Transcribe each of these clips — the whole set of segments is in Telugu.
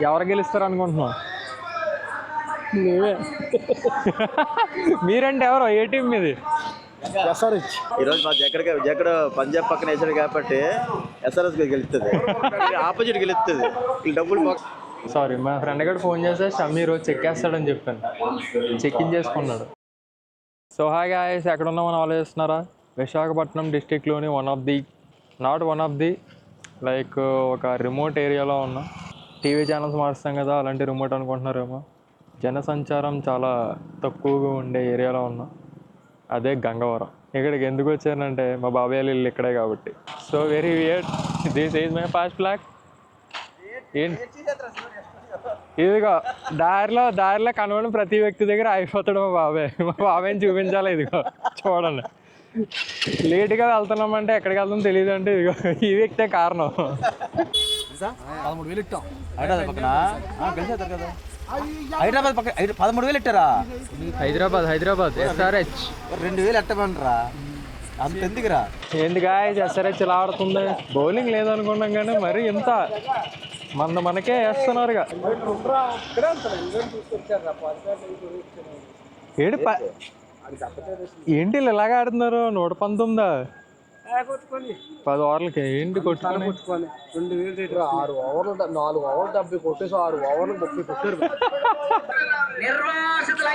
ఎవరు గెలుస్తారు అనుకుంటున్నావు? మీరంటే ఎవరు? ఏ టీం మీది? ఎస్ఆర్హెచ్. ఈరోజు మా జగడ పంజాబ్ పక్కన వేసాడు కాబట్టి ఎస్ఆర్హెచ్ గెలుస్తుంది, ఆపోజిట్ గెలుస్తుంది. డబ్బులు సారీ, మా ఫ్రెండ్ గడు ఫోన్ చేస్తే షమీ రోజు చెక్కేస్తాడని చెప్పాను. చెక్కింగ్ చేసుకున్నాడు. సో హాయ్ గాయ్స్, ఎక్కడ ఉన్నామని ఆలోచిస్తున్నారా? విశాఖపట్నం డిస్టిక్లోని వన్ ఆఫ్ ది లైక్ ఒక రిమోట్ ఏరియాలో ఉన్నాం. టీవీ ఛానల్స్ మారుస్తాం కదా, అలాంటి రిమోట్ అనుకుంటున్నారేమో. జనసంచారం చాలా తక్కువగా ఉండే ఏరియాలో ఉన్నాం. అదే గంగవరం. ఇక్కడికి ఎందుకు వచ్చానంటే మా బాబాయ్ ఇల్లు ఇక్కడే కాబట్టి. So very weird, this is my first flag. ఏంటి ఇదిగో దారిలో కనబడిన ప్రతి వ్యక్తి దగ్గర అయిపోతాడు మా బాబాయ్ని చూపించాలి. ఇదిగో చూడండి, లేట్గా వెళ్తున్నామంటే ఎక్కడికి వెళ్తాం తెలియదు అంటే ఇదిగో ఈ వ్యక్తే కారణం. 13,000 ఇట్టాం హైదరాబాద్ పక్కన 13,000 ఇట్టారా? హైదరాబాద్ SRH 2,000 ఎట్టమనరా, అంత ఎందుకురా? ఏంటి గాయ్స్, SRH ఇలా ఆడుతుంది. బౌలింగ్ లేదనుకున్నాం కానీ మరి ఇంత మనకే వేస్తున్నారుగా. ఏంటి ఇలాగ ఆడుతున్నారు? 119 10 ఓవర్లకి ఏంటి కొట్టుకొని 6 ఓవర్లు 4 ఓవర్లు 70 కొట్టేసి 6 ఓవర్లు 30 కొట్టారు.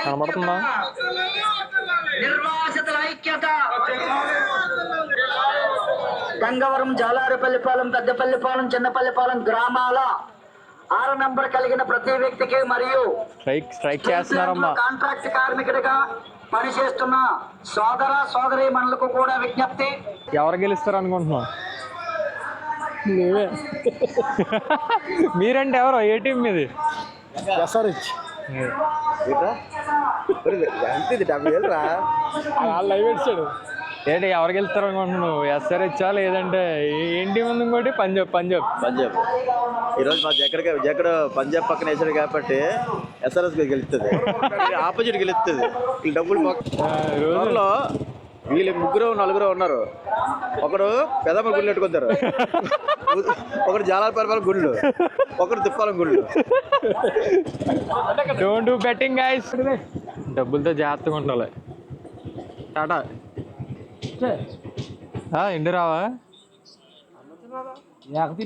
కనబడుతుందా? గంగవరం, జాలారిపల్లిపాలెం, పెద్దపల్లిపాలెం, చిన్నపల్లిపాలెం గ్రామాల 6 నంబర్ కలిగిన ప్రతి వ్యక్తికి మరియు స్ట్రైక్ చేస్తున్నారమ్మా. కాంట్రాక్ట్ కార్మికుడిగా పనిచేస్తున్న సోదరి మనులకు కూడా విజ్ఞప్తి. ఎవరు గెలుస్తారు అనుకుంటున్నావు? మీరంటే ఎవరు? ఏ టీం మీది? ఎస్ఆర్హెచ్. లైవ్ ఇచ్చాడు. ఏంటి ఎవరు గెలుస్తారు అనుకుంటున్నావు? SRH లేదంటే ఏం టీం ఉంది ఇంకోటి? పంజాబ్. ఈరోజు మా జగడ పంజాబ్ పక్కన వేసాడు కాబట్టి ఎస్ఆర్హెచ్ గెలుస్తుంది, ఆపోజిట్ గెలుస్తుంది. డబ్బులు రోజుల్లో వీళ్ళు 3-4 ఉన్నారు. ఒకడు పెదమ్మ గుళ్ళు పెట్టుకుంటారు, ఒకడు జాలారిపల్లి గుళ్ళు, ఒకడు తిప్పాలం గుళ్ళు. Don't do betting guys. డబ్బులతో జాగ్రత్తగా ఉండాలి. టాటా ఇండి రావా?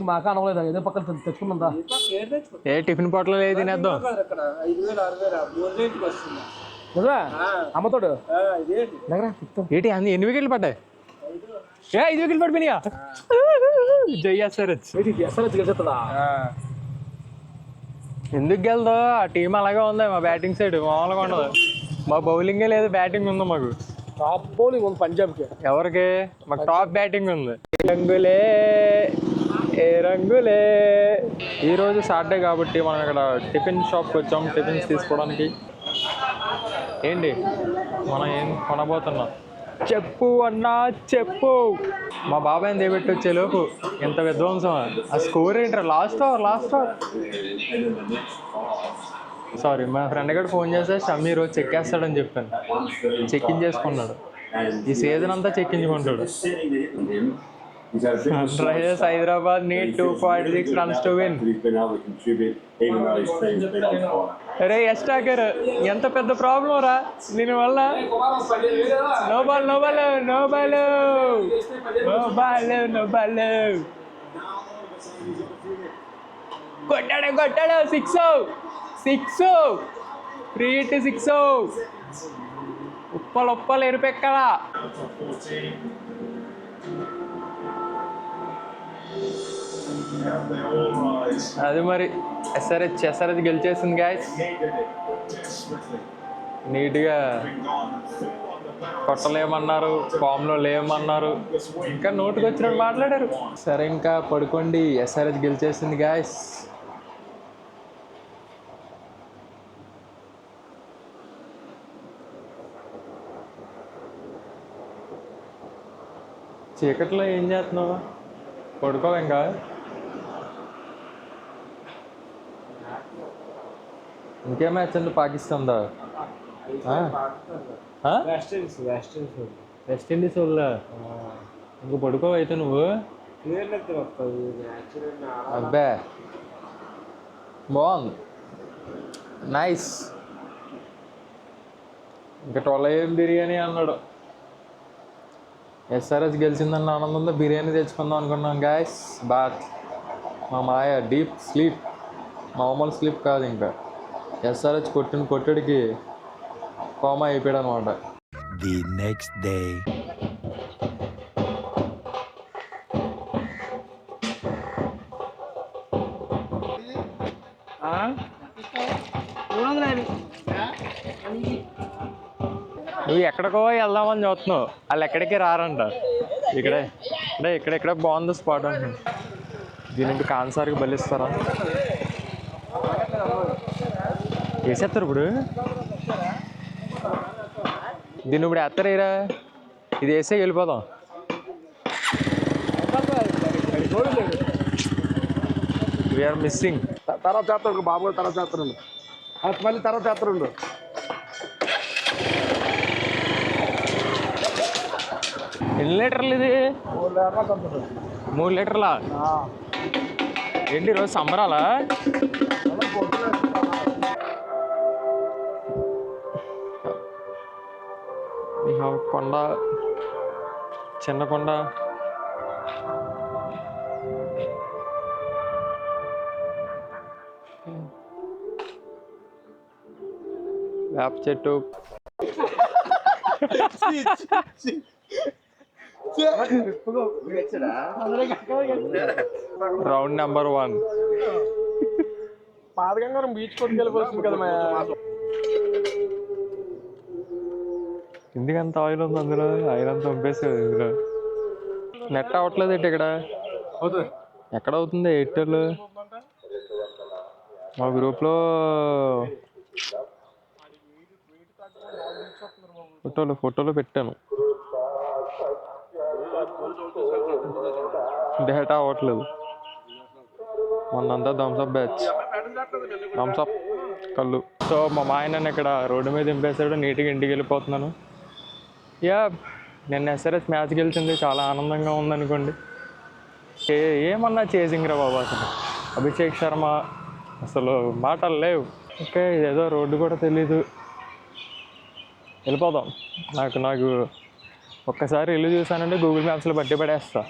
మాకు అనవలేదు, ఏదో పక్కన తెచ్చుకున్నా. ఏ టిఫిన్ పొట్టలో లేదు, తినేద్దాం. అమ్మతోడు ఏంటి ఎన్ని వికెట్లు పడ్డాయి? 5 వికెట్లు పడిపోయినాయా? జై SRH. ఎందుకు గెలదో? ఆ టీం అలాగే ఉంది. మా బ్యాటింగ్ సైడ్ మామూలుగా ఉండదు. మా బౌలింగే లేదు, బ్యాటింగ్ ఉంది. మాకు టాప్ బౌలింగ్ ఉంది పంజాబ్కి. ఎవరికి? మాకు టాప్ బ్యాటింగ్ ఉంది. ఏ రంగులే. ఈరోజు సాటర్డే కాబట్టి మనం ఇక్కడ టిఫిన్ షాప్కి వచ్చాం టిఫిన్స్ తీసుకోవడానికి. ఏంటి మనం ఏం కొనబోతున్నాం? చెప్పు అన్నా చెప్పు. మా బాబాయ్ని దేబెట్టి వచ్చేలోపు ఎంత విధ్వంసం. ఆ స్కోర్ ఏంటారు? Last over. సారీ, మా ఫ్రెండ్ గడు ఫోన్ చేస్తే షమీ రోజు చెక్కేస్తాడని చెప్పాను. చెక్కింగ్ చేసుకున్నాడు. ఈ సీజన్ అంతా చెక్కించుకుంటాడు. Sunrisers Hyderabad need 2.6 runs to win. అరే ఎస్టాకర్, ఎంత పెద్ద ప్రాబ్లం రా దీని వల్ల. No ball. కొట్టాడు 6 ఫ్రీ హిట్ 6. ఉప్పలు ఎరుపెక్కలా. అది మరి SRH గెలిచేసింది గాయస్. నీట్గా కొట్టలేమన్నారు, ఫామ్లో లేమన్నారు, ఇంకా నోటుకు వచ్చినట్టు మాట్లాడారు. సరే ఇంకా పడుకోండి, SRH గెలిచేసింది గాయస్. చీకట్లో ఏం చేస్తున్నావు? పడుకోవా ఇంకా? ఇంకే మ్యాచ్ ఉంది? పాకిస్తాన్దా? వెస్ట్ ఇండీస్ వాళ్ళ. ఇంక పడుకోవు అయితే నువ్వు? అబ్బా బాగుంది, నైస్. ఇంకా 12 AM బిర్యానీ అన్నాడు. ఎస్ఆర్ఎస్ గెలిచిందన్న ఆనందంలో బిర్యానీ తెచ్చుకుందాం అనుకున్నాం గాయస్. బాత్ మా మాయ డీప్ స్లీప్, మామూలు స్లీప్ కాదు. ఇంకా ఎస్ఆర్హెచ్ కొట్టుడికి కోమా అయిపోయాడు అనమాట. The next day. నువ్వు ఎక్కడికో వెళ్దామని చూస్తున్నావు, వాళ్ళు ఎక్కడికి రారంట. ఇక్కడే అంటే ఇక్కడెక్కడ బాగుంది స్పాట్ అంటున్నాను. దీనికి కాన్సార్కి బలిస్తారా? వేసేస్తారు ఇప్పుడు. దీన్ని ఇప్పుడు వేస్తారా? ఇది వేసే వెళ్ళిపోదాం. We're missing. తర్వాత చేస్తాడు బాబు, తర్వాత చేస్తాడు మళ్ళీ తర్వాత చేస్తాడు. ఎన్ని లీటర్లు ఇది? 3 లీటర్లా? ఏంటి ఈరోజు సంబరాలా? కొండ, చిన్న కొండ, వేప చెట్టు, రౌండ్ నెంబర్ 1. పాదగంగారం బీచ్ కొట్టుకెళ్ళిపోతుంది కదా. ఎందుకంత ఆయిల్ ఉంది అందులో? ఆయిల్ అంతా పంపేసేది ఇందులో. నెట్ అవ్వట్లేదు ఏంటి ఇక్కడ? ఎక్కడ అవుతుంది? ఎయిర్టెల్ మా గ్రూప్లో ఫోటోలు పెట్టాను. డేటా అవ్వట్లేదు. మొన్నంతా థమ్స్అప్ బ్యాచ్, థమ్స్అప్ కళ్ళు. సో మా మాయనని ఇక్కడ రోడ్డు మీద దింపేశాడు. నీట్గా ఇంటికి వెళ్ళిపోతున్నాను. నిన్న ఎస్ఆర్ఎస్ మ్యాచ్ గెలిచింది, చాలా ఆనందంగా ఉందనుకోండి. ఏమన్నా చేసింగ్ రా బాబు అసలు. అభిషేక్ శర్మ అసలు మాటలు లేవు. ఓకే, ఏదో రోడ్డు కూడా తెలీదు. వెళ్ళిపోదాం. నాకు ఒక్కసారి ఇల్లు చూసానంటే గూగుల్ మ్యాప్స్లో బట్టి పడేస్తా.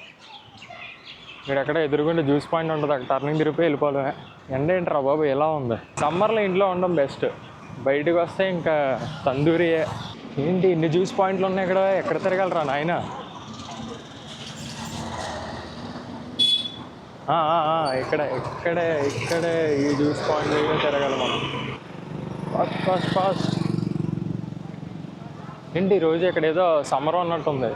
ఇక్కడ ఎక్కడ ఎదురుకుంటే జ్యూస్ పాయింట్ ఉంటుంది, అక్కడ టర్నింగ్ తిరిగిపోయి వెళ్ళిపోవడమే. ఎండ ఏంట్రా బాబు ఎలా ఉంది? సమ్మర్లో ఇంట్లో ఉండడం బెస్ట్, బయటకు వస్తే ఇంకా తందూరియే. ఏంటి ఇన్ని జ్యూస్ పాయింట్లు ఉన్నాయి ఇక్కడ? ఎక్కడ తిరగలరా నాయన? ఇక్కడే ఈ జ్యూస్ పాయింట్ తిరగాలి మనం. ఫాస్ట్. ఏంటి ఈరోజు ఇక్కడ ఏదో సమ్మర్ ఉన్నట్టుంది.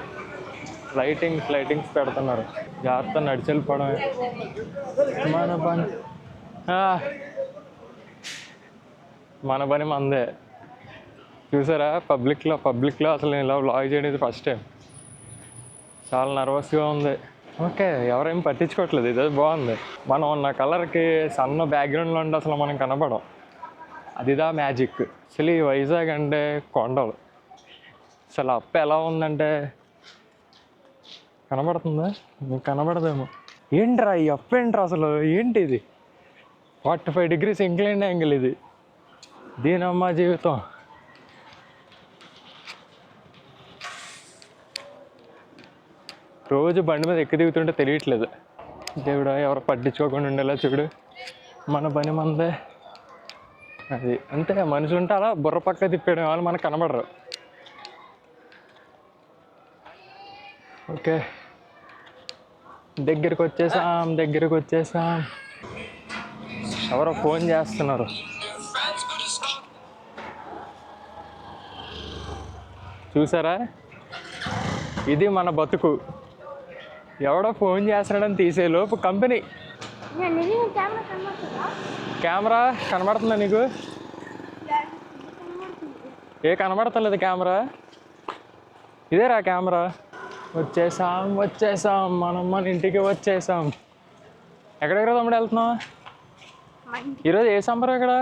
లైటింగ్స్ పెడుతున్నారు. జాగ్రత్త నడిచి వెళ్ళిపోవడమే మన పని మందే. చూసారా పబ్లిక్లో అసలు నేను ఇలా వ్లాగ్ చేయడం ఫస్ట్ టైం. చాలా నర్వస్గా ఉంది. ఓకే, ఎవరేం పట్టించుకోవట్లేదు. ఇదే బాగుంది. మనం ఉన్న కలర్కి సన్న బ్యాక్గ్రౌండ్లో ఉంటే అసలు మనం కనపడం. అదిదా మ్యాజిక్. అసలు ఈ వైజాగ్ అంటే కొండలు. అసలు అప్ప ఎలా ఉందంటే కనబడుతుందా? మీకు కనబడదేమో. ఏంట్రా ఈ అప్ ఏంట్రా అసలు? ఏంటి ఇది? 45 degrees ఇంక్లైన్ యాంగిల్ ఇది. దీనమ్మా జీవితం. రోజు బండి మీద ఎక్కి దిగుతుంటే తెలియట్లేదు. దేవుడా, ఎవరు పట్టించుకోకుండా ఉండేలా చూడు. మన పని మందే. అది అంతే. మనిషి ఉంటే అలా బుర్ర పక్క తిప్పేయడం, వాళ్ళు మనకు కనబడరు. ఓకే, దగ్గరికి వచ్చేసాం. ఎవరో ఫోన్ చేస్తున్నారు. చూసారా? ఇది మన బతుకు. ఎవడో ఫోన్ చేస్తున్నాడని తీసేలోపు కంపెనీ. కెమెరా కనబడుతుందా నీకు? కనబడతలేదు కెమెరా. ఇదేరా కెమెరా. వచ్చేసాం మనం మన ఇంటికి వచ్చేసాం. ఎక్కడెక్కడ తమ్ముడు వెళ్తున్నావు? ఈరోజు ఏ సంబరం ఇక్కడ?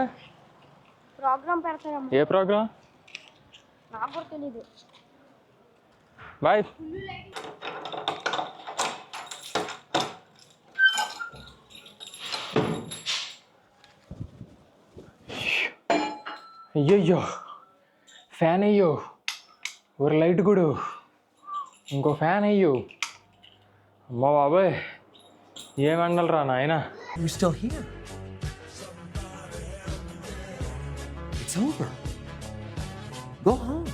ఏ ప్రోగ్రామ్? బాయ్. అయ్యయ్యో ఫ్యాన్ అయ్యో ఒక లైట్ కూడా ఇంకో ఫ్యాన్ అయ్యో అమ్మ బాబాయ్ ఏం ఎండలరా నాయన. You're still here. It's over. Go home.